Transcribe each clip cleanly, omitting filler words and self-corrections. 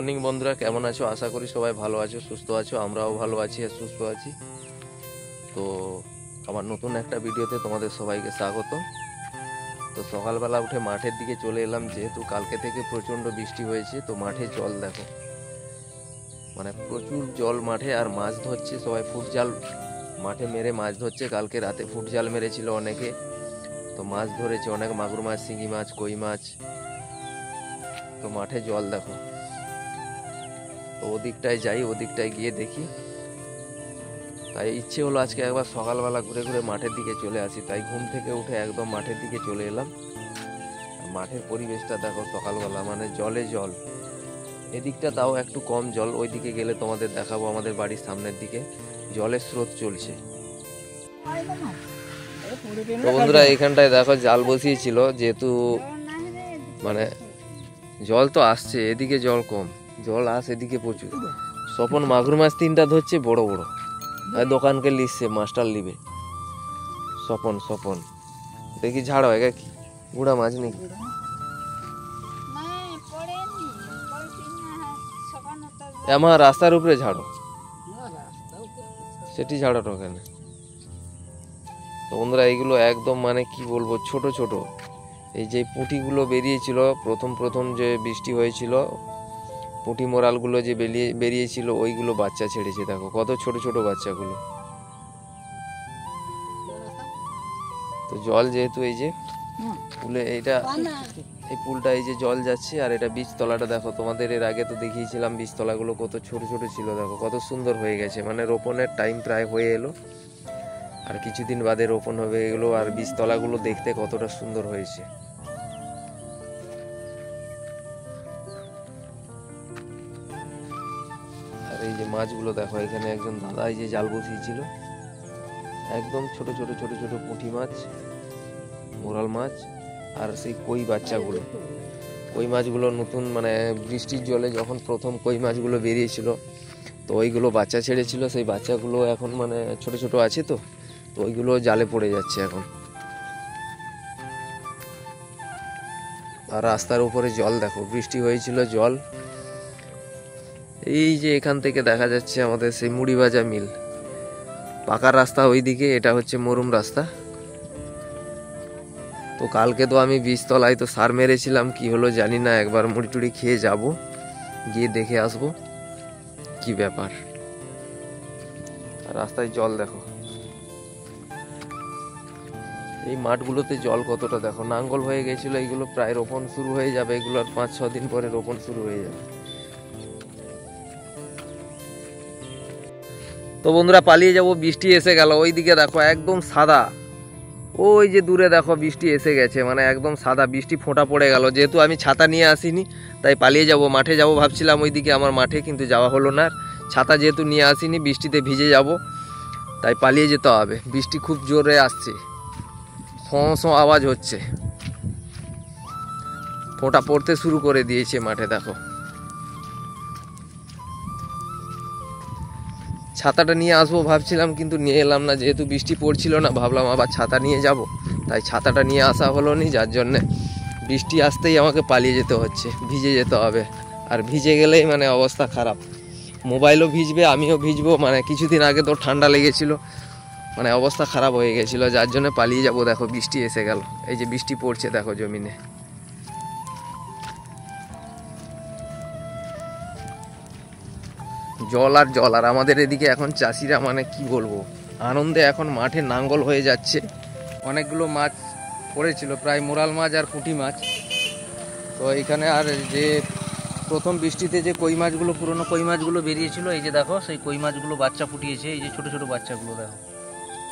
Morning বন্ধুরা, কেমন আছো? আশা করি সবাই ভালো আছো, সুস্থ আছো। আমরাও ভালো আছি আর সুস্থ আছি। তো আমার নতুন একটা ভিডিওতে তোমাদের সবাইকে স্বাগত। তো সকালবেলা উঠে মাঠের দিকে চলে এলাম, যেহেতু কালকে থেকে প্রচণ্ড বৃষ্টি হয়েছে। তো মাঠে জল দেখো, মানে প্রচুর জল মাঠে। আর মাছ ধরছে সবাই, ফুট জাল মাঠে মেরে মাছ ধরছে। কালকে রাতে ফুট জাল মেরেছিল অনেকে, তো মাছ ধরেছে অনেক, মাগুর মাছ, শিঙি মাছ, কই মাছ। তো মাঠে জল দেখো। তো ওদিকটায় যাই, ওদিকটায় গিয়ে দেখি। তাই ইচ্ছে হলো আজকে একবার সকালবেলা ঘুরে ঘুরে মাঠের দিকে চলে আসি। তাই ঘুম থেকে উঠে একদম মাঠের দিকে চলে এলাম। মাঠের পরিবেশটা দেখো সকালবেলা, মানে জলে জল। এদিকটা তাও একটু কম জল, ওইদিকে গেলে তোমাদের দেখাবো। আমাদের বাড়ির সামনের দিকে জলের স্রোত চলছে। তো বন্ধুরা, এইখানটায় দেখো জাল বসিয়েছিল, যেহেতু মানে জল তো আসছে, এদিকে জল কম, জল আসে এদিকে প্রচুর। স্বপন মাগুর মাছ 3টা ধরছে, বড় বড়। আর দোকানকে লিখছে, মাস্টার লিবে। স্বপন স্বপন দেখি ঝাড় হয় কি গুড়া মাছ নাকি? আমার রাস্তার উপরে ঝাড়ো, সেটি ঝাড়াটা ওখানে। তো বন্ধুরা, এইগুলো একদম মানে কি বলবো, ছোট ছোট। এই যে পুঁটিগুলো বেরিয়েছিল প্রথম যে বৃষ্টি হয়েছিল, পুঁটি মোরালগুলো যে বেরিয়েছিল, ওইগুলো বাচ্চা ছেড়েছে। দেখো কত ছোট ছোট বাচ্চাগুলো। তো জল যেহেতু এই যে পুলে, এইটা এই পুলটা, এই যে জল যাচ্ছে। আর এটা বীজতলাটা দেখো, তোমাদের এর আগে তো দেখিয়েছিলাম বীজতলাগুলো কত ছোট ছোট ছিল। দেখো কত সুন্দর হয়ে গেছে, মানে রোপণের টাইম প্রায় হয়ে এলো। আর কিছুদিন বাদে রোপণ হবে এগুলো। আর বীজতলাগুলো দেখতে কতটা সুন্দর হয়েছে। আর এই যে মাছগুলো দেখো, এখানে একজন দাদা এই যে জাল বসিয়েছিল, একদম ছোট ছোট ছোট ছোট পুঁটি মাছ, মোরাল মাছ। আর সেই কই বাচ্চাগুলো, কই মাছগুলো নতুন, মানে বৃষ্টির জলে যখন প্রথম কই মাছগুলো বেরিয়েছিল, তো ওইগুলো বাচ্চা ছেড়েছিল। সেই বাচ্চাগুলো এখন মানে ছোট ছোট আছে, তো ওইগুলো জালে পড়ে যাচ্ছে এখন। আর রাস্তার উপরে জল দেখো, বৃষ্টি হয়েছিল জল। এই যে এখান থেকে দেখা যাচ্ছে আমাদের সেই মুড়ি ভাজা মিল, পাকা রাস্তা ওইদিকে, এটা হচ্ছে মরুম রাস্তা। তো কালকে তো আমি বীজতলায় তো সার মেরেছিলাম, কি হলো জানি না। একবার মুড়ি টুড়ি খেয়ে যাব, গিয়ে দেখে আসবো কি ব্যাপার। আর রাস্তায় জল দেখো, এই মাঠগুলোতে জল কতটা দেখো। নাঙ্গল হয়ে গেছিল, এইগুলো প্রায় রোপণ শুরু হয়ে যাবে। এগুলো আর 5-6 দিন পরে রোপণ শুরু হয়ে যাবে। তো বন্ধুরা, পালিয়ে যাব, বৃষ্টি এসে গেল। ওইদিকে দেখো একদম সাদা, ওই যে দূরে দেখো বৃষ্টি এসে গেছে, মানে একদম সাদা বৃষ্টি ফোঁটা পড়ে গেল। যেহেতু আমি ছাতা নিয়ে আসিনি, তাই পালিয়ে যাব। মাঠে যাব ভাবছিলাম ওইদিকে আমার মাঠে, কিন্তু যাওয়া হলো না। ছাতা যেহেতু নিয়ে আসিনি, বৃষ্টিতে ভিজে যাব, তাই পালিয়ে যেতে হবে। বৃষ্টি খুব জোরে আসছে, শোঁ আওয়াজ হচ্ছে, ফোঁটা পড়তে শুরু করে দিয়েছে মাঠে দেখো। ছাতাটা নিয়ে আসবো ভাবছিলাম, কিন্তু নিয়ে এলাম না। যেহেতু বৃষ্টি পড়ছিল না, ভাবলাম আবার ছাতা নিয়ে যাব, তাই ছাতাটা নিয়ে আসা হলো নি। যার জন্যে বৃষ্টি আসতেই আমাকে পালিয়ে যেতে হচ্ছে, ভিজে যেতে হবে। আর ভিজে গেলেই মানে অবস্থা খারাপ, মোবাইলও ভিজবে, আমিও ভিজবো। মানে কিছুদিন আগে তো ঠান্ডা লেগেছিল, মানে অবস্থা খারাপ হয়ে গেছিল। যার জন্য পালিয়ে যাব। দেখো বৃষ্টি এসে গেল, এই যে বৃষ্টি পড়ছে দেখো জমিনে। জল আর জল। আর আমাদের এদিকে এখন চাষিরা মানে কি বলবো, আনন্দে এখন মাঠে নাঙ্গল হয়ে যাচ্ছে। অনেকগুলো মাছ পড়েছিল, প্রায় মোরাল মাছ আর পুঁটি মাছ। তো এইখানে আর যে প্রথম বৃষ্টিতে যে কই মাছগুলো, পুরনো কই মাছগুলো বেরিয়েছিল, এই যে দেখো সেই কই মাছগুলো বাচ্চা ফুটিয়েছে। এই যে ছোট ছোট বাচ্চাগুলো দেখো,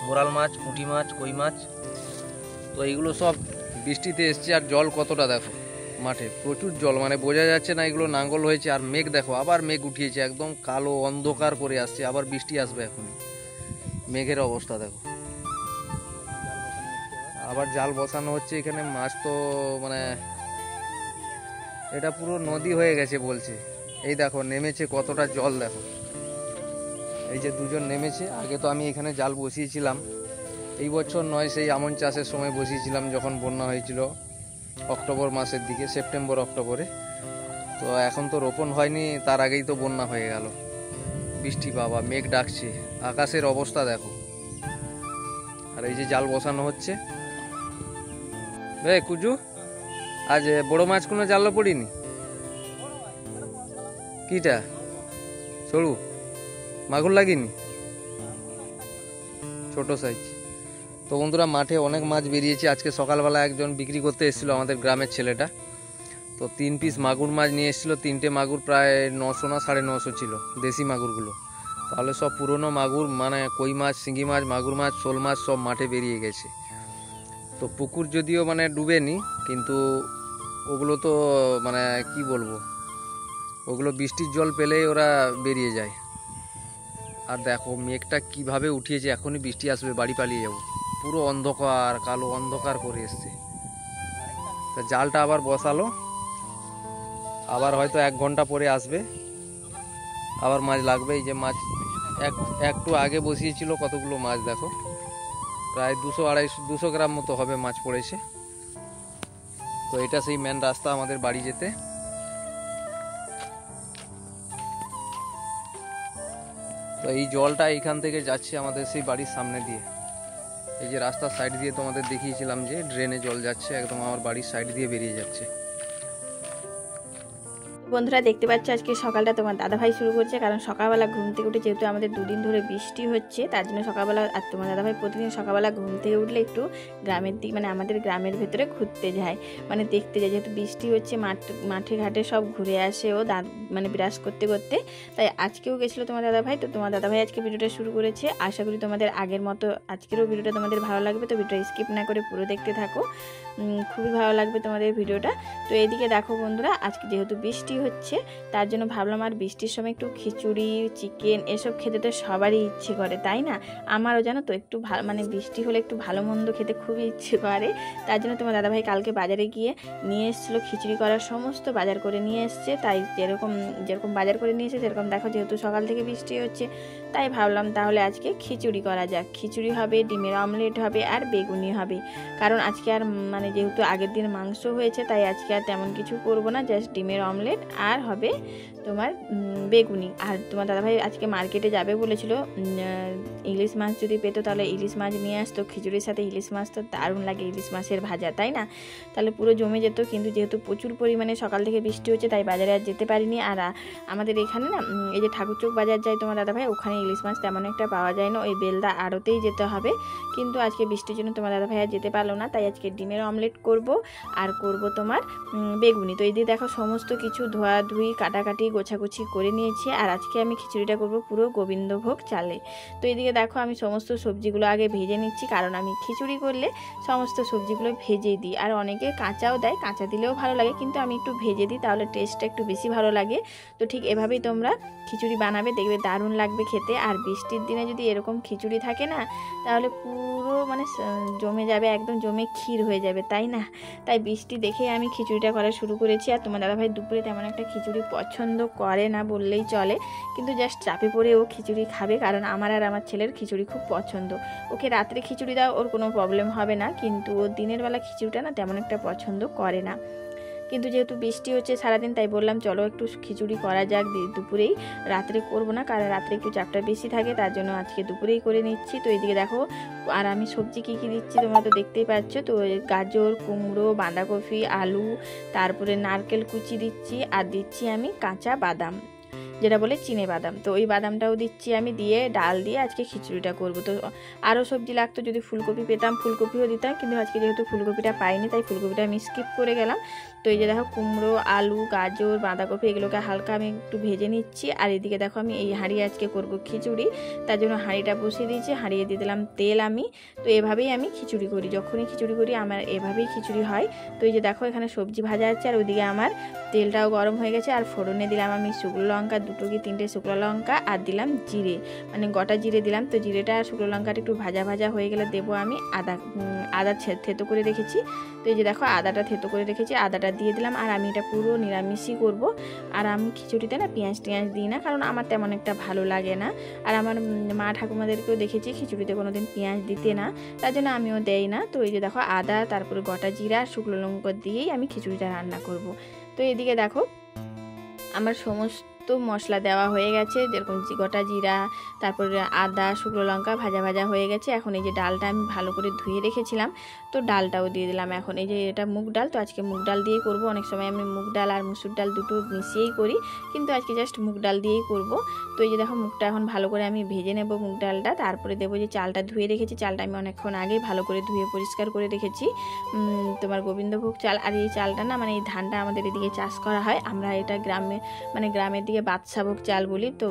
মোরাল মাছ, পুঁটি মাছ, কই মাছ। তো এইগুলো সব বৃষ্টিতে এসছে। আর জল কতটা দেখো মাঠে, প্রচুর জল, মানে বোঝা যাচ্ছে না এগুলো নাঙ্গল হয়েছে। আর মেঘ দেখো, আবার মেঘ উঠিয়েছে, একদম কালো অন্ধকার করে আসছে। আবার বৃষ্টি আসবে এখন, মেঘের অবস্থা দেখো। আবার জাল বসানো হচ্ছে এখানে। মাছ তো মানে এটা পুরো নদী হয়ে গেছে বলছে। এই দেখো নেমেছে কতটা জল দেখো, এই যে দুজন নেমেছে। আগে তো আমি এখানে জাল বসিয়েছিলাম, এই বছর নয়, সেই আমন চাষের সময় বসিয়েছিলাম, যখন বন্যা হয়েছিল অক্টোবর মাসের দিকে, সেপ্টেম্বর অক্টোবরে। তো তো এখন তো রোপণ হয়নি, তার আগেই তো বন্যা হয়ে গেল। বৃষ্টি বাবা, মেঘ ডাকছে, আকাশের অবস্থা দেখো। আর এই যে জাল বসানো হচ্ছে। রে কুজু, আজ বড় মাছ কোনো জাল পড়িনি? কিটা সরু মাগুর লাগিনি, ছোট সাইজ। তো বন্ধুরা, মাঠে অনেক মাছ বেরিয়েছে। আজকে সকালবেলা একজন বিক্রি করতে এসেছিল, আমাদের গ্রামের ছেলেটা। তো 3 পিস মাগুর মাছ নিয়ে এসেছিলো। 3টে মাগুর প্রায় 900 না 950 ছিল, দেশি মাগুরগুলো। তাহলে সব পুরনো মাগুর, মানে কই মাছ, শিঙি মাছ, মাগুর মাছ, শোল মাছ সব মাঠে বেরিয়ে গেছে। তো পুকুর যদিও মানে ডুবেনি, কিন্তু ওগুলো তো মানে কি বলবো, ওগুলো বৃষ্টির জল পেলেই ওরা বেরিয়ে যায়। আর দেখো মেঘটা কিভাবে উঠিয়েছে, এখনই বৃষ্টি আসবে, বাড়ি পালিয়ে যাব। পুরো অন্ধকার, কালো অন্ধকার করে এসছে। তা জালটা আবার বসালো, আবার হয়তো 1 ঘন্টা পরে আসবে, আবার মাছ লাগবে। এই যে মাছ একটু আগে বসিয়েছিল, কতগুলো মাছ দেখো, প্রায় 200-250 গ্রাম মতো হবে মাছ পড়েছে। তো এটা সেই মেন রাস্তা আমাদের বাড়ি যেতে। তো এই জলটা এইখান থেকে যাচ্ছে আমাদের সেই বাড়ির সামনে দিয়ে। এই যে রাস্তার সাইড দিয়ে তোমাদের দেখিয়েছিলাম যে ড্রেনে জল যাচ্ছে, একদম আমার বাড়ির সাইড দিয়ে বেরিয়ে যাচ্ছে। বন্ধুরা দেখতে পাচ্ছ আজকে সকালটা তোমার দাদাভাই শুরু করছে, কারণ সকালবেলা ঘুম থেকে উঠে, যেহেতু আমাদের 2 দিন ধরে বৃষ্টি হচ্ছে, তার জন্য সকালবেলা, আর তোমার দাদাভাই প্রতিদিন সকালবেলা ঘুম থেকে উঠলে একটু গ্রামের দিক, মানে আমাদের গ্রামের ভেতরে ঘুরতে যায়, মানে দেখতে যায়। যেহেতু বৃষ্টি হচ্ছে, মাঠে ঘাটে সব ঘুরে আসে ও মানে বিরাজ করতে করতে। তাই আজকেও গেছিলো তোমার দাদাভাই। তো তোমার দাদাভাই আজকে ভিডিওটা শুরু করেছে। আশা করি তোমাদের আগের মতো আজকেরও ভিডিওটা তোমাদের ভালো লাগবে। তো ভিডিওটা স্কিপ না করে পুরো দেখতে থাকো, খুবই ভালো লাগবে তোমাদের ভিডিওটা। তো এইদিকে দেখো বন্ধুরা, আজকে যেহেতু বৃষ্টি হচ্ছে, তার জন্য ভাবলাম আর বৃষ্টির সময় একটু খিচুড়ি, চিকেন এসব খেতে তো সবারই ইচ্ছে করে, তাই না? আমারও জানো তো একটু মানে বৃষ্টি হলে একটু ভালো মন্দ খেতে খুবই ইচ্ছে করে। তার জন্য তোমার দাদাভাই কালকে বাজারে গিয়ে নিয়ে এসেছিলো খিচুড়ি করার সমস্ত বাজার করে নিয়ে এসছে। তাই যেরকম বাজার করে নিয়ে এসে, সেরকম দেখো যেহেতু সকাল থেকে বৃষ্টি হচ্ছে, তাই ভাবলাম তাহলে আজকে খিচুড়ি করা যাক। খিচুড়ি হবে, ডিমের অমলেট হবে, আর বেগুনি হবে। কারণ আজকে আর মানে যেহেতু আগের দিন মাংস হয়েছে, তাই আজকে আর তেমন কিছু করব না, জাস্ট ডিমের অমলেট আর হবে তোমার বেগুনি। আর তোমার দাদাভাই আজকে মার্কেটে যাবে বলেছিল, ইলিশ মাছ যদি পেতো তাহলে ইলিশ মাছ নিয়ে আসতো। খিচুড়ির সাথে ইলিশ মাছ তো দারুণ লাগে, ইলিশ মাছের ভাজা, তাই না? তাহলে পুরো জমে যেত। কিন্তু যেহেতু প্রচুর পরিমাণে সকাল থেকে বৃষ্টি হচ্ছে, তাই বাজারে আর যেতে পারিনি। আর আমাদের এখানে না, এই যে ঠাকুরচক বাজার যায় তোমার দাদাভাই, ওখানে ইলিশ মাছ তেমন একটা পাওয়া যায় না, ওই বেলদা আড়তেই যেতে হবে। কিন্তু আজকে বৃষ্টির জন্য তোমার দাদাভাই আর যেতে পারলো না, তাই আজকে ডিমের অমলেট করব আর করব তোমার বেগুনি। তো এই দিয়ে দেখো সমস্ত কিছু ধোয়াধুয়ি, কাটাকাটি, গোছাগুছি করে নিয়েছি। আর আজকে আমি খিচুড়িটা করব পুরো গোবিন্দভোগ চালে। তো এইদিকে দেখো আমি সমস্ত সবজিগুলো আগে ভেজে নিচ্ছি, কারণ আমি খিচুড়ি করলে সমস্ত সবজিগুলো ভেজে দিই। আর অনেকে কাঁচাও দেয়, কাঁচা দিলেও ভালো লাগে, কিন্তু আমি একটু ভেজে দিই, তাহলে টেস্টটা একটু বেশি ভালো লাগে। তো ঠিক এভাবেই তোমরা খিচুড়ি বানাবে, দেখবে দারুণ লাগবে খেতে। আর বৃষ্টির দিনে যদি এরকম খিচুড়ি থাকে না, তাহলে পুরো মানে জমে যাবে, একদম জমে ক্ষীর হয়ে যাবে, তাই না? তাই বৃষ্টি দেখে আমি খিচুড়িটা করা শুরু করেছি। আর তোমার দাদাভাই দুপুরে তেমন একটা খিচুড়ি পছন্দ করে না বললেই চলে, কিন্তু জাস্ট চাপে পড়ে ও খিচুড়ি খাবে, কারণ আমার আর আমার ছেলের খিচুড়ি খুব পছন্দ। ওকে রাত্রে খিচুড়ি দাও, ওর কোনো প্রবলেম হবে না, কিন্তু ও দিনের বেলা খিচুড়িটা না তেমন একটা পছন্দ করে না। কিন্তু যেহেতু বৃষ্টি হচ্ছে সারাদিন, তাই বললাম চলো একটু খিচুড়ি করা যাক দুপুরেই, রাত্রে করব না, কারণ রাত্রে একটু চাপটা বেশি থাকে, তার জন্য আজকে দুপুরেই করে নিচ্ছি। তো এইদিকে দেখো, আর আমি সবজি কী কী দিচ্ছি তোমরা তো দেখতেই পাচ্ছ। তো গাজর, কুমড়ো, বাঁধাকপি, আলু, তারপরে নারকেল কুচি দিচ্ছি, আর দিচ্ছি আমি কাঁচা বাদাম, যেটা বলে চিনে বাদাম। তো ওই বাদামটাও দিচ্ছি আমি, দিয়ে ডাল দিয়ে আজকে খিচুড়িটা করব। তো আরও সবজি লাগতো, যদি ফুলকপি পেতাম ফুলকপিও দিতাম, কিন্তু আজকে যেহেতু ফুলকপিটা পাইনি, তাই ফুলকপিটা আমি স্কিপ করে গেলাম। তো এই যে দেখো কুমড়ো, আলু, গাজর, বাঁধাকপি এগুলোকে হালকা আমি একটু ভেজে নিচ্ছি। আর এদিকে দেখো আমি এই হাঁড়ি আজকে করব খিচুড়ি, তার জন্য হাঁড়িটা বসিয়ে দিয়েছি, হাঁড়িয়ে দিয়ে দিলাম তেল আমি। তো এভাবেই আমি খিচুড়ি করি, যখনই খিচুড়ি করি আমার এভাবেই খিচুড়ি হয়। তো এই যে দেখো এখানে সবজি ভাজা আছে, আর ওইদিকে আমার তেলটাও গরম হয়ে গেছে। আর ফোড়নে দিলাম আমি শুকনো লঙ্কা, 2 কি 3টে শুকনো লঙ্কা, আর দিলাম জিরে, মানে গোটা জিরে দিলাম। তো জিরেটা আর শুকনো লঙ্কাটা একটু ভাজা ভাজা হয়ে গেলে দেবো আমি আদা থেতো করে রেখেছি। তো এই যে দেখো আদাটা থেতো করে রেখেছি, আদাটা দিয়ে দিলাম। আর আমি এটা পুরো নিরামিষই করব। আর আমি খিচুড়িতে না পেঁয়াজ টিয়াজ দিই না, কারণ আমার তেমন একটা ভালো লাগে না। আর আমার মা ঠাকুমাদেরকেও দেখেছি খিচুড়িতে কোনোদিন পেঁয়াজ দিতে না, তার জন্য আমিও দেই না। তো এই যে দেখো আদা, তারপরে গোটা জিরা, শুকনো লঙ্কা দিয়েই আমি খিচুড়িটা রান্না করব। তো এদিকে দেখো আমার সমস্ত মশলা দেওয়া হয়ে গেছে, যেরকম গোটা জিরা, তারপরে আদা, শুকনো লঙ্কা ভাজা ভাজা হয়ে গেছে। এখন এই যে ডালটা আমি ভালো করে ধুয়ে রেখেছিলাম, তো ডালটাও দিয়ে দিলাম। এখন এই যে এটা মুগ ডাল, তো আজকে মুগ ডাল দিয়েই করব। অনেক সময় আমি মুগ ডাল আর মুসুর ডাল দুটো মিশিয়েই করি, কিন্তু আজকে জাস্ট মুগ ডাল দিয়েই করব। তো এই যে দেখো মুগটা এখন ভালো করে আমি ভেজে নেব মুগ ডালটা, তারপরে দেবো যে চালটা ধুয়ে রেখেছি। চালটা আমি অনেকক্ষণ আগেই ভালো করে ধুয়ে পরিষ্কার করে রেখেছি, তোমার গোবিন্দভোগ চাল। আর এই চালটা না, মানে এই ধানটা আমাদের এদিকে চাষ করা হয়, আমরা এটা গ্রামে মানে গ্রামের দিকে বাদশাভোগ চাল বলি। তো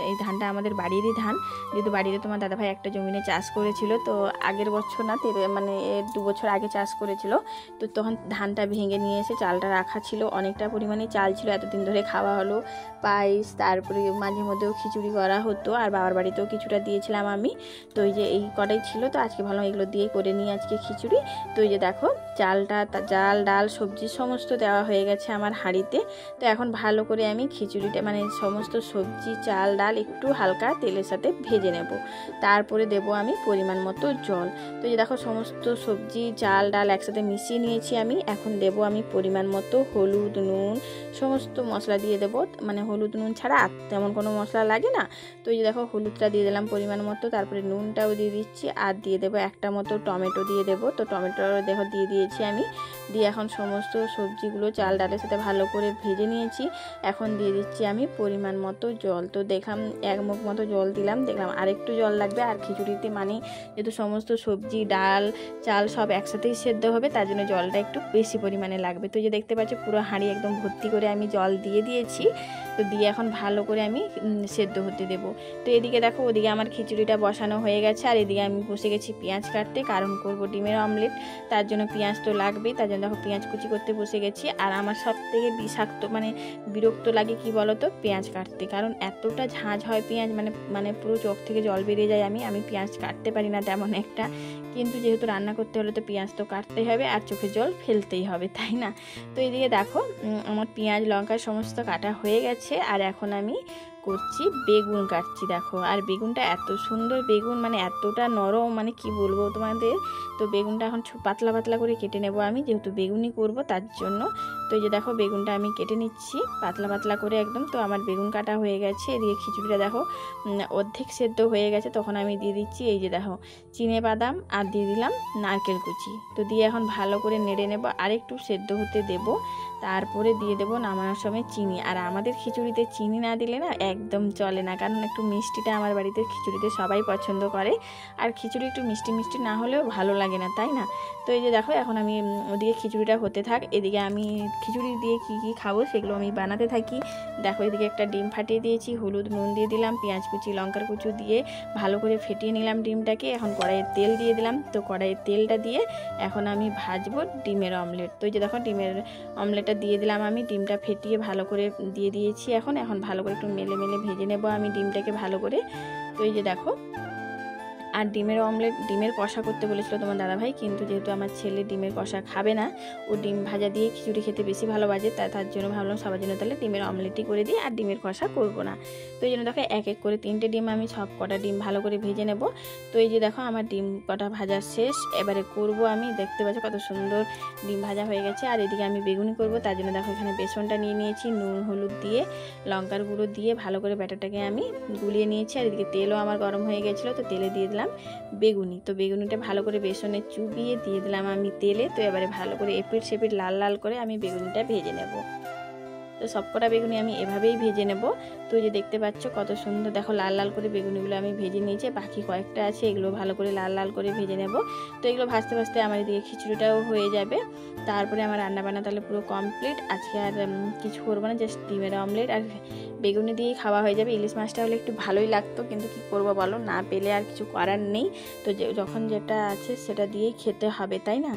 এই ধানটা আমাদের বাড়িরই ধান, যেহেতু বাড়িতে তোমার দাদাভাই একটা জমিনে চাষ করেছিল। তো আগের বছর না, মানে 2 বছর আগে চাষ করেছিল। তো তখন ধানটা ভেঙে নিয়ে এসে চালটা রাখা ছিল, অনেকটা পরিমাণে চাল ছিল, এতদিন ধরে খাওয়া হলো পায়েস, তারপরে মাঝে মধ্যেও খিচুড়ি করা হতো, আর বাবার বাড়িতেও কিছুটা দিয়েছিলাম আমি। তো এই যে এই কটাই ছিল, তো আজকে ভালো এগুলো দিয়ে করে নিই আজকে খিচুড়ি। তো এই যে দেখো চালটা, চাল ডাল সবজি সমস্ত দেওয়া হয়ে গেছে আমার হাঁড়িতে। তো এখন ভালো করে আমি খিচুড়িটা মানে সমস্ত সবজি চাল ডাল একটু হালকা তেলের সাথে ভেজে নেব, তারপরে দেব আমি পরিমাণ মতো জল। তো এই যে দেখো সমস্ত সবজি চাল ডাল একসাথে মিশিয়ে নিয়েছি আমি। এখন দেব আমি পরিমাণ মতো হলুদ নুন, সমস্ত মশলা দিয়ে দেবো, মানে হলুদ নুন ছাড়া আর তেমন কোনো মশলা লাগে না। তো এই যে দেখো হলুদটা দিয়ে দিলাম পরিমাণ মতো, তারপরে নুনটাও দিয়ে দিচ্ছি, আর দিয়ে দেবো একটা মতো টমেটো দিয়ে দেবো। তো টমেটো দেখো দিয়ে দিয়েছি আমি, দিয়ে এখন সমস্ত সবজিগুলো চাল ডালের সাথে ভালো করে ভেজে নিয়েছি। এখন দিয়ে দিচ্ছি আমি পরিমাণ মতো জল। তো দেখলাম 1 মুখ মতো জল দিলাম, দেখলাম আরেকটু জল লাগবে। আর খিচুড়িতে মানে যেহেতু সমস্ত সবজি ডাল চাল সব একসাথেই সেদ্ধ হবে, তার জন্য জলটা একটু বেশি পরিমাণে লাগবে। তো যে দেখতে পাচ্ছি পুরো হাঁড়ি একদম ভর্তি করে আমি জল দিয়ে দিয়েছি। তো দিয়ে এখন ভালো করে আমি সেদ্ধ হতে দেবো। তো এদিকে দেখো ওদিকে আমার খিচুড়িটা বসানো হয়ে গেছে, আর এদিকে আমি বসে গেছি পেঁয়াজ কাটতে, কারণ করব ডিমের অমলেট, তার জন্য পেঁয়াজ তো লাগবেই। তার জন্য দেখো পেঁয়াজ কুচি করতে বসে গেছি। আর আমার সব থেকে বিষাক্ত মানে বিরক্ত লাগে কি বলো তো, পেঁয়াজ কাটতে, কারণ এতটা ঝাঁঝ হয় পেঁয়াজ, মানে পুরো চোখ থেকে জল বেরিয়ে যায়। আমি পেঁয়াজ কাটতে পারি না তেমন একটা, কিন্তু যেহেতু রান্না করতে হলে তো পেঁয়াজ তো কাটতেই হবে, আর চোখে জল ফেলতেই হবে, তাই না? তো এদিকে দেখো আমার পেঁয়াজ লঙ্কা সমস্ত কাটা হয়ে গেছে, আর এখন আমি করছি বেগুন কাটছি। দেখো আর বেগুনটা এত সুন্দর বেগুন, মানে এতটা নরম, মানে কি বলবো তোমাদের। তো বেগুনটা এখন পাতলা পাতলা করে কেটে নেব আমি, যেহেতু বেগুনই করব তার জন্য। তো এই যে দেখো বেগুনটা আমি কেটে নিচ্ছি পাতলা পাতলা করে একদম। তো আমার বেগুন কাটা হয়ে গেছে। এদিকে খিচুড়িটা দেখো অর্ধেক সেদ্ধ হয়ে গেছে। তখন আমি দিয়ে দিচ্ছি এই যে দেখো চিনে বাদাম, আর দিয়ে দিলাম নারকেল কুচি। তো দিয়ে এখন ভালো করে নেড়ে নেব, আর একটু সেদ্ধ হতে দেব, তারপরে দিয়ে দেবো নামানোর সময় চিনি। আর আমাদের খিচুড়িতে চিনি না দিলে না একদম চলে না, কারণ একটু মিষ্টিটা আমার বাড়িতে খিচুড়িতে সবাই পছন্দ করে, আর খিচুড়ি একটু মিষ্টি মিষ্টি না হলেও ভালো লাগে না, তাই না? তো এই যে দেখো এখন আমি ওদিকে খিচুড়িটা হতে থাক, এদিকে আমি খিচুড়ি দিয়ে কি কি খাবো সেগুলো আমি বানাতে থাকি। দেখো এদিকে একটা ডিম ফাটিয়ে দিয়েছি, হলুদ নুন দিয়ে দিলাম, পেঁয়াজ কুচি লঙ্কার কুচি দিয়ে ভালো করে ফেটিয়ে নিলাম ডিমটাকে। এখন কড়াইয়ে তেল দিয়ে দিলাম। তো কড়াইয়ে তেলটা দিয়ে এখন আমি ভাজবো ডিমের অমলেট। তো এই যে দেখো ডিমের অমলেটটা দিয়ে দিলাম আমি, ডিমটা ফেটিয়ে ভালো করে দিয়ে দিয়েছি। এখন ভালো করে একটু মেলে মেলে ভেজে নেব আমি ডিমটাকে ভালো করে। তো এই যে দেখো আর ডিমের অমলেট ডিমের কষা করতে বলেছিল তোমার দাদাভাই, কিন্তু যেহেতু আমার ছেলে ডিমের কষা খাবে না, ও ডিম ভাজা দিয়ে খিচুড়ি খেতে বেশি ভালোবাসে, তার জন্য ভাবলাম সবার জন্য তাহলে ডিমের অমলেটই করে দিই, আর ডিমের কষা করব না। তো এই জন্য দেখো এক এক করে 3টে ডিম আমি সব কটা ডিম ভালো করে ভেজে নেব। তো এই যে দেখো আমার ডিম কটা ভাজা শেষ, এবারে করব আমি। দেখতে পাচ্ছ কত সুন্দর ডিম ভাজা হয়ে গেছে। আর এদিকে আমি বেগুনি করব, তার জন্য দেখো এখানে বেসনটা নিয়ে নিয়েছি, নুন হলুদ দিয়ে লঙ্কার গুঁড়ো দিয়ে ভালো করে ব্যাটারটাকে আমি গুলিয়ে নিয়েছি। আর এদিকে তেলও আমার গরম হয়ে গেছিলো, তো তেলে দিয়ে দিলাম বেগুনি। তো বেগুনিটা ভালো করে বেসনে চুবিয়ে দিয়ে দিলাম আমি তেলে। তো এবারে ভালো করে এপিট সেপিট লাল লাল করে আমি বেগুনিটা ভেজে নেব। তো সবকটা বেগুনি আমি এভাবেই ভেজে নেব। তো যে দেখতে পাচ্ছ কত সুন্দর দেখো লাল লাল করে বেগুনিগুলো আমি ভেজে নিয়েছি, বাকি কয়েকটা আছে এগুলো ভালো করে লাল লাল করে ভেজে নেব। তো এগুলো ভাজতে ভাজতে আমার এদিকে খিচুড়িটাও হয়ে যাবে। তারপরে আমার রান্নাবান্না তাহলে পুরো কমপ্লিট। আজকে আর কিছু করবো না, জাস্ট ডিমের অমলেট আর বেগুনি দিয়েই খাওয়া হয়ে যাবে। ইলিশ মাছটা হলে একটু ভালোই লাগতো, কিন্তু কি করবো বলো, না পেলে আর কিছু করার নেই। তো যখন যেটা আছে সেটা দিয়েই খেতে হবে, তাই না?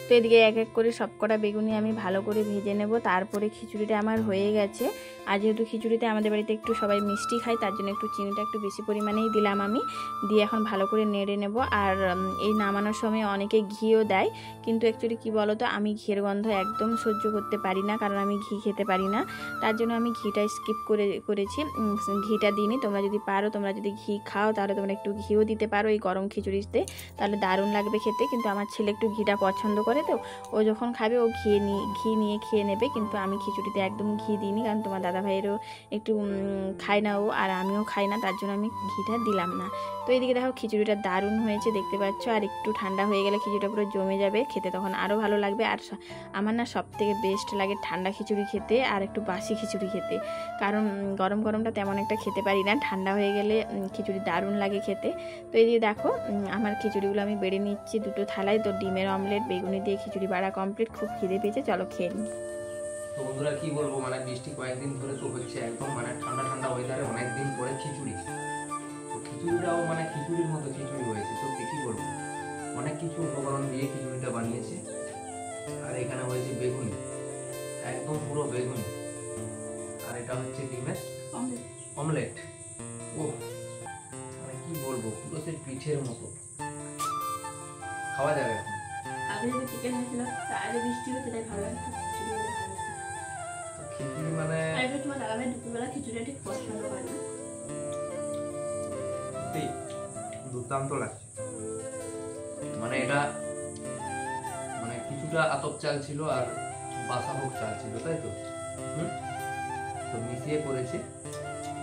তো এদিকে এক এক করে সবকটা বেগুনি আমি ভালো করে ভেজে নেব। তারপরে খিচুড়িটা আমার হয়ে গেছে। আর যেহেতু খিচুড়িতে আমাদের বাড়িতে একটু সবাই মিষ্টি খায়, তার জন্য একটু চিনিটা একটু বেশি পরিমাণেই দিলাম আমি, দিয়ে এখন ভালো করে নেড়ে নেব। আর এই নামানোর সময় অনেকে ঘিও দেয়, কিন্তু অ্যাকচুয়ালি কী বলো তো, আমি ঘিয়ের গন্ধ একদম সহ্য করতে পারি না, কারণ আমি ঘি খেতে পারি না, তার জন্য আমি ঘিটা স্কিপ করেছি, ঘিটা দিইনি। তোমরা যদি পারো, তোমরা যদি ঘি খাও তাহলে তোমরা একটু ঘিও দিতে পারো এই গরম খিচুড়িতে, তাহলে দারুণ লাগবে খেতে। কিন্তু আমার ছেলে একটু ঘিটা পছন্দ করে, তো, ও যখন খাবে ও ঘি নিয়ে খেয়ে নেবে, কিন্তু আমি খিচুড়িতে একদম ঘি দিইনি, কারণ তোমার দাদা ভাইয়েরও একটু খায় না ও, আর আমিও খাই না, তার জন্য আমি ঘিটা দিলাম না। তো এইদিকে দেখো খিচুড়িটা দারুণ হয়েছে দেখতে পাচ্ছ, আর একটু ঠান্ডা হয়ে গেলে খিচুড়িটা পুরো জমে যাবে, খেতে তখন আরও ভালো লাগবে। আর আমার না সব থেকে বেস্ট লাগে ঠান্ডা খিচুড়ি খেতে আর একটু বাসি খিচুড়ি খেতে, কারণ গরম গরমটা তেমন একটা খেতে পারি না, ঠান্ডা হয়ে গেলে খিচুড়ি দারুণ লাগে খেতে। তো এই দিয়ে দেখো আমার খিচুড়িগুলো আমি বেড়ে নিচ্ছি দুটো থালায়। তো ডিমের অমলেট বেগুনি দিয়ে খিচুড়ি বাড়া কমপ্লিট, খুব খিদে পেয়েছে, চলো খেয়ে নিই। তো বন্ধুরা কি বলবো, মানে বৃষ্টি কয়েকদিন ধরে তো হচ্ছে, একদম মানে ঠান্ডা ঠান্ডা ওয়েদারে অনেকদিন পরে খিচুড়ি। তো খিচুড়িটাও মানে খিচুড়ির মতো খিচুড়ি হয়েছে, সত্যি কি বলবো, অনেক কিছু উপকরণ দিয়ে খিচুড়িটা বানিয়েছে। আর এখানে হয়েছে বেগুনি, একদম পুরো বেগুনি, আর এটা হচ্ছে ডিমের অমলেট। ও মানে কি বলবো, পুরো সে পিঠের মতো, খাওয়া যাবে এখন। আগে যদি চিকেন হয়েছিল, আগে বৃষ্টি হচ্ছে, তাই ভালো লাগছে খিচুড়ি মানে তোমার দাদা ভাই দুপুরবেলা খিচুড়িটা ঠিক পছন্দ করে না, দুর্দান্ত লাগছে। মানে এটা মানে কিছুটা আতপ চাল ছিল আর বাসাভোগ চাল ছিল, তাই তো? তো মিশিয়ে করেছে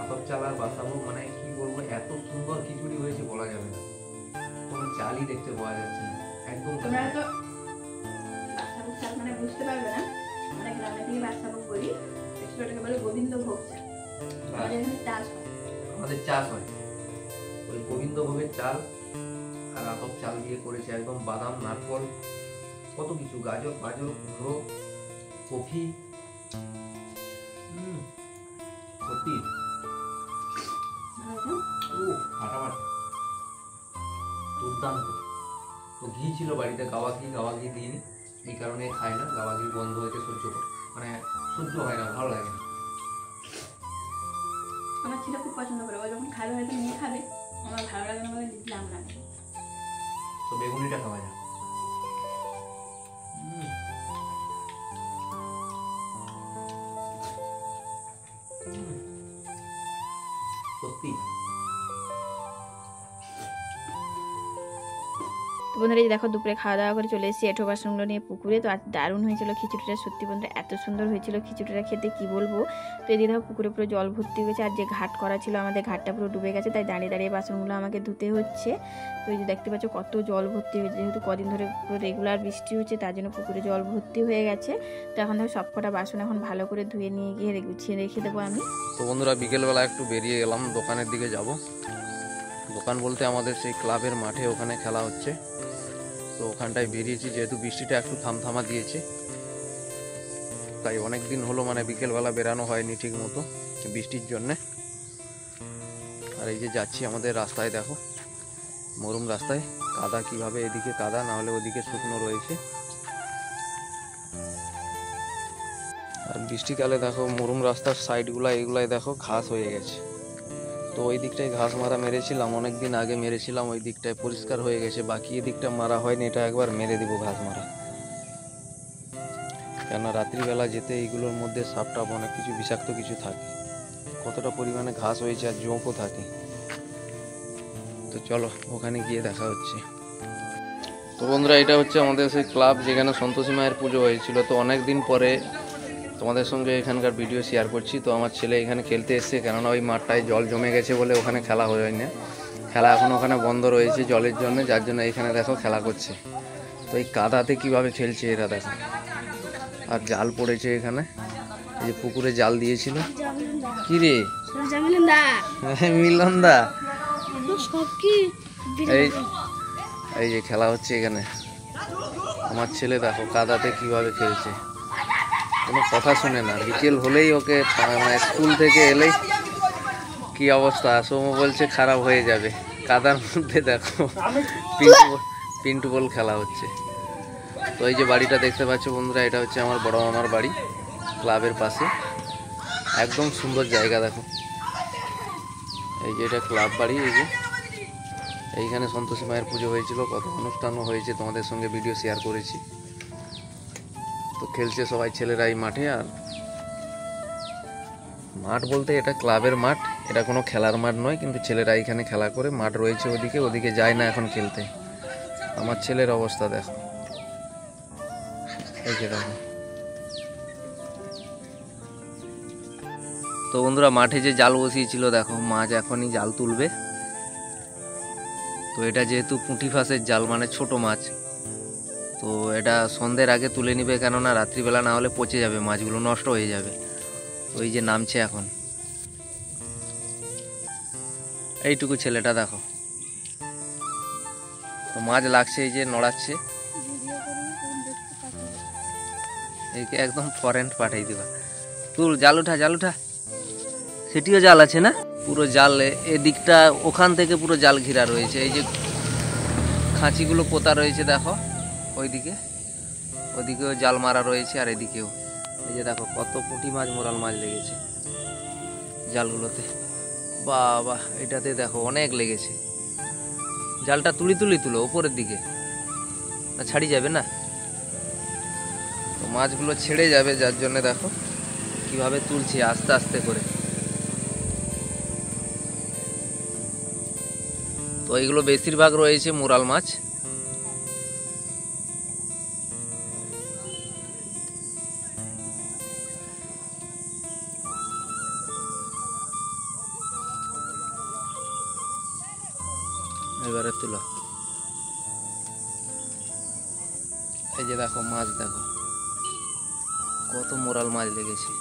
আতপ চাল আর বাসাভোগ, মানে কি বলবো, এত সুন্দর খিচুড়ি হয়েছে বলা যাবে না, কোনো চালই দেখতে পাওয়া যাচ্ছে না একদম। তোমরা তো বাসাভোগ চাল মানে বুঝতে পারবে না, আমরা গ্রামের দিকে বাসাভোগ বলি, এটাকে বলে গোবিন্দভোগ চাল, আমাদের এখানে চাষ হয়, আমাদের চাষ হয় ওই গোবিন্দভোগের চাল আর আতপ চাল দিয়ে করেছে, একদম বাদাম নারকল কত কিছু, গাজর গাজর কুমড়ো কফি, সত্যি ফাটাফাটি দুর্দান্ত। তো ঘি ছিল বাড়িতে, গাওয়া ঘি দিইনি, এই কারণে খাই না, গাওয়া ঘি বন্ধ হয়েছে, মানে সহ্য হয় না, ভালো লাগে না। আমার ছেলে খুব পছন্দ করে, ও যখন খাবে হয়তো নিয়ে খাবে, আমার ভালো লাগে না বলে দিলাম না। তো বেগুনিটা খাওয়া যায়, সত্যি। তো বন্ধুরা এই দেখো দুপুরে খাওয়া দাওয়া করে চলে এসেছি এঁঠো বাসনগুলো নিয়ে পুকুরে। তো আর দারুণ হয়েছিল খিচুড়িটা, সত্যি বন্ধুরা এত সুন্দর হয়েছিল খিচুড়িটা খেতে কি বলবো। তো এদিকে দেখো পুকুরে পুরো জল ভর্তি হয়েছে, আর যে ঘাট করা ছিল আমাদের ঘাটটা পুরো ডুবে গেছে, তাই দাঁড়িয়ে দাঁড়িয়ে বাসনগুলো আমাকে ধুতে হচ্ছে। তো এই যে দেখতে পাচ্ছ কত জল ভর্তি হয়েছে, যেহেতু কদিন ধরে পুরো রেগুলার বৃষ্টি হচ্ছে, তার জন্য পুকুরে জল ভর্তি হয়ে গেছে। তো এখন দেখো সবকটা বাসন এখন ভালো করে ধুয়ে নিয়ে গিয়ে গুছিয়ে রেখে দেবো আমি। তো বন্ধুরা বিকেলবেলা একটু বেরিয়ে গেলাম, দোকানের দিকে যাব। দোকান বলতে আমাদের সেই ক্লাবের মাঠে, ওখানে খেলা হচ্ছে, তো ওখানটায় বেরিয়েছি, যেহেতু বৃষ্টিটা একটু থামথামা দিয়েছে, তাই অনেক দিন হলো মানে বিকেলবেলা বেরানো হয়নি ঠিক মতো বৃষ্টির জন্যে। আর এই যে যাচ্ছি আমাদের রাস্তায়, দেখো মরুম রাস্তায়, কাদা কিভাবে, এদিকে কাদা, না হলে ওদিকে শুকনো রয়েছে। আর বৃষ্টিকালে দেখো মরুম রাস্তার সাইডগুলা এগুলাই দেখো ঘাস হয়ে গেছে। তো ওই দিকটায় ঘাস মারা মেরেছিলাম, অনেকদিন আগে মেরেছিলাম, ওই দিকটায় পরিষ্কার হয়ে গেছে, বাকি এদিকটা মারা হয়নি, এটা একবার মেরে দিব ঘাস মারা, কেন রাত্রিবেলা যেতে এইগুলোর মধ্যে সাপটাপ অনেক কিছু বিষাক্ত কিছু থাকে, কতটা পরিমাণে ঘাস হয়েছে আর জোঁকও থাকে। তো চলো ওখানে গিয়ে দেখা হচ্ছে। তো বন্ধুরা এটা হচ্ছে আমাদের সেই ক্লাব যেখানে সন্তোষী মায়ের পুজো হয়েছিল। তো অনেক দিন পরে তোমাদের সঙ্গে এখানকার ভিডিও শেয়ার করছি। তো আমার ছেলে এখানে খেলতে এসছে, কেননা ওই মাঠটায় জল জমে গেছে বলে ওখানে খেলা হয় না, খেলা এখন ওখানে বন্ধ রয়েছে জলের জন্য, যার জন্য এখানে দেখো খেলা করছে। তো এই কাদাতে কিভাবে খেলছে এরা দেখো, আর জাল পড়েছে এখানে, এই যে পুকুরে জাল দিয়েছিল। কি রে মিলন দা, এই যে খেলা হচ্ছে এখানে, আমার ছেলে দেখো কাদাতে কিভাবে খেলছে, কোনো কথা শুনে না। বিকেল হলেই ওকে মানে স্কুল থেকে এলেই কি অবস্থা, সোমো বলছে খারাপ হয়ে যাবে, কাদার মধ্যে দেখো পিন্টু বল খেলা হচ্ছে। তো এই যে বাড়িটা দেখতে পাচ্ছ বন্ধুরা, এটা হচ্ছে আমার বড় মামার বাড়ি, ক্লাবের পাশে, একদম সুন্দর জায়গা দেখো। এই যে এটা ক্লাব বাড়ি, এই যে এইখানে সন্তোষী মায়ের পুজো হয়েছিল, কত অনুষ্ঠানও হয়েছে, তোমাদের সঙ্গে ভিডিও শেয়ার করেছি। তো খেলছে সবাই ছেলেরা এই মাঠে, আর মাঠ বলতে এটা ক্লাবের মাঠ, এটা কোনো খেলার মাঠ নয়, কিন্তু ছেলেরা এখানে খেলা করে, মাঠ রয়েছে ওদিকে, ওদিকে যায় না এখন খেলতে। আমার ছেলের অবস্থা দেখো, এই যে দেখো। তো বন্ধুরা মাঠে যে জাল বসিয়েছিল দেখো, মাছ এখনই জাল তুলবে। তো এটা যেহেতু পুঁটি ফাঁসের জাল মানে ছোট মাছ, তো এটা সন্ধ্যের আগে তুলে নিবে, কেননা রাত্রিবেলা না হলে পচে যাবে, মাছগুলো নষ্ট হয়ে যাবে। তো এই যে নামছে এখন, এইটুকু ছেলেটা দেখো। তো মাছ লাগছে, এই যে নড়াচ্ছে, একে একদম ফরেন্ট পাঠাই দিবা। তুল, জাল উঠা, জাল উঠা। সেটিও জাল আছে না, পুরো জাল এদিকটা, ওখান থেকে পুরো জাল ঘিরা রয়েছে। এই যে খাঁচিগুলো পোতা রয়েছে দেখো, ওইদিকে, ওদিকেও জাল মারা রয়েছে, আর এদিকেও। এই যে দেখো কত পুঁটি মাছ, মোরাল মাছ লেগেছে জালগুলোতে। বাবা, এটাতে দেখো অনেক লেগেছে। জালটা তুলো উপরের দিকে, না ছাড়ি যাবে না, তো মাছগুলো ছেড়ে যাবে, যার জন্য দেখো কিভাবে তুলছি আস্তে আস্তে করে। তো এইগুলো বেশিরভাগ রয়েছে মোরাল মাছ। এবারে তুলো। এই যে দেখো মাছ, দেখো কত মোরাল মাছ লেগেছে।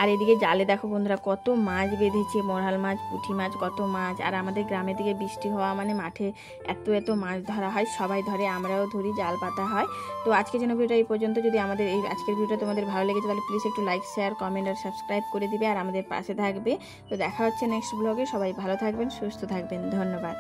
আর এদিকে জালে দেখো বন্ধুরা কত মাছ বেঁধেছে, মরাল মাছ, পুঁটি মাছ, কত মাছ। আর আমাদের গ্রামের দিকে বৃষ্টি হওয়া মানে মাঠে এত এত মাছ ধরা হয়, সবাই ধরে, আমরাও ধরি, জাল পাতা হয়। তো আজকের জন্য ভিডিওটা এই পর্যন্ত। যদি আমাদের এই আজকের ভিডিওটা তোমাদের ভালো লেগেছে তাহলে প্লিজ একটু লাইক, শেয়ার, কমেন্ট আর সাবস্ক্রাইব করে দিবে, আর আমাদের পাশে থাকবে। তো দেখা হচ্ছে নেক্সট ব্লগে। সবাই ভালো থাকবেন, সুস্থ থাকবেন, ধন্যবাদ।